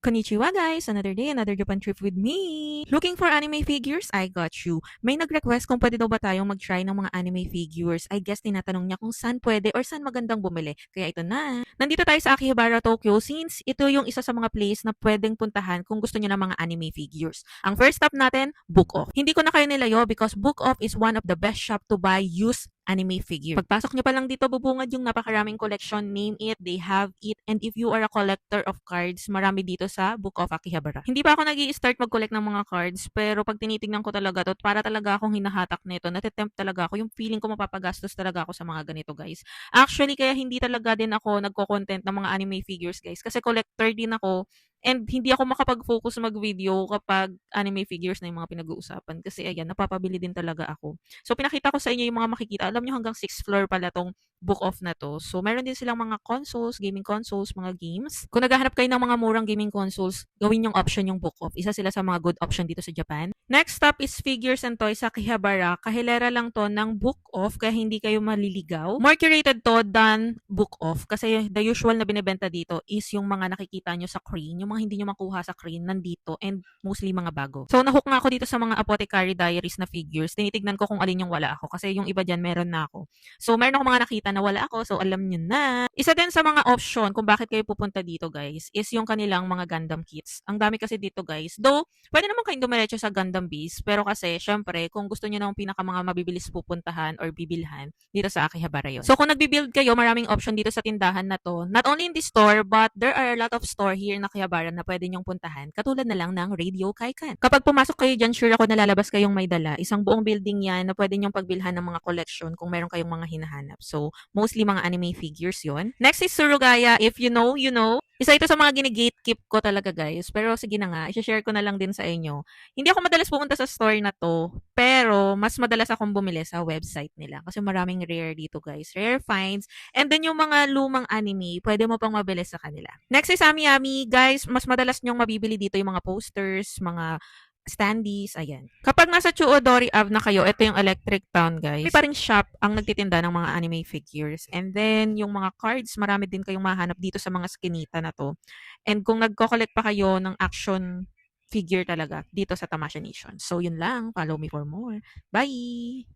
Konnichiwa guys! Another day, another Japan trip with me! Looking for anime figures? I got you. May nag-request kung pwede daw ba tayong mag-try ng mga anime figures. I guess tinatanong niya kung saan pwede or saan magandang bumili. Kaya ito na. Nandito tayo sa Akihabara, Tokyo since ito yung isa sa mga place na pwedeng puntahan kung gusto niyo ng mga anime figures. Ang first stop natin, Book Off. Hindi ko na kayo nilayo because Book Off is one of the best shop to buy used anime figure. Pagpasok nyo pa lang dito, bubungad yung napakaraming collection. Name it, they have it. And if you are a collector of cards, marami dito sa Book of Akihabara. Hindi pa ako nag-i-start mag-collect ng mga cards, pero pag tinitignan ko talaga to, para talaga akong hinahatak nito. Natitempt talaga ako. Yung feeling ko mapapagastos talaga ako sa mga ganito, guys. Actually, kaya hindi talaga din ako nagko-content ng mga anime figures, guys. Kasi collector din ako. And hindi ako makapag-focus mag-video kapag anime figures na yung mga pinag-uusapan. Kasi ayan, napapabili din talaga ako. So, pinakita ko sa inyo yung mga makikita. Alam nyo, hanggang 6th floor pala tong Book Off na to. So, meron din silang mga consoles, gaming consoles, mga games. Kung naghahanap kayo ng mga murang gaming consoles, gawin yung option yung Book Off. Isa sila sa mga good option dito sa Japan. Next stop is Figures and Toys sa Akihabara. Kahilera lang to ng Book Off kaya hindi kayo maliligaw. More curated to than Book Off kasi the usual na binibenta dito is yung mga nakikita nyo sa screen, yung mga hindi nyo makuha sa screen nandito and mostly mga bago. So, nahook nga ako dito sa mga Apothecary Diaries na figures. Tinitignan ko kung alin yung wala ako kasi yung iba dyan meron na ako. So, meron ako mga nakita na wala ako. So, alam nyo na. Isa din sa mga option kung bakit kayo pupunta dito, guys, is yung kanilang mga Gundam kits. Ang dami kasi dito, guys. Though, pwede naman kayong dumiretso sa Gundam base, pero kasi, syempre, kung gusto nyo ng pinaka mga mabibilis pupuntahan or bibilhan, dito sa Akihabara yun. So, kung nagbibuild kayo, maraming option dito sa tindahan na to. Not only in this store, but there are a lot of store here na Akihabara na pwede nyong puntahan. Katulad na lang ng Radio Kaikan. Kapag pumasok kayo dyan, sure ako nalalabas kayong may dala. Isang buong building yan na pwede nyong pagbilhan ng mga collection kung meron kayong mga hinahanap. So, mostly mga anime figures yon. Next is Surugaya. If you know, you know. Isa ito sa mga gine-gatekeep ko talaga, guys. Pero sige na nga, i-share ko na lang din sa inyo. Hindi ako madalas pumunta sa store na to, pero mas madalas akong bumili sa website nila. Kasi maraming rare dito, guys. Rare finds. And then yung mga lumang anime, pwede mo pang mabili sa kanila. Next is Ami Ami. Guys, mas madalas nyong mabibili dito yung mga posters, mga standees, ayan. Kapag nasa Chuodori Ave na kayo, ito yung Electric Town, guys. May pa ring shop ang nagtitinda ng mga anime figures. And then, yung mga cards, marami din kayong mahanap dito sa mga skinita na to. And kung nagko-collect pa kayo ng action figure talaga dito sa Tamasha Nation. So, yun lang. Follow me for more. Bye!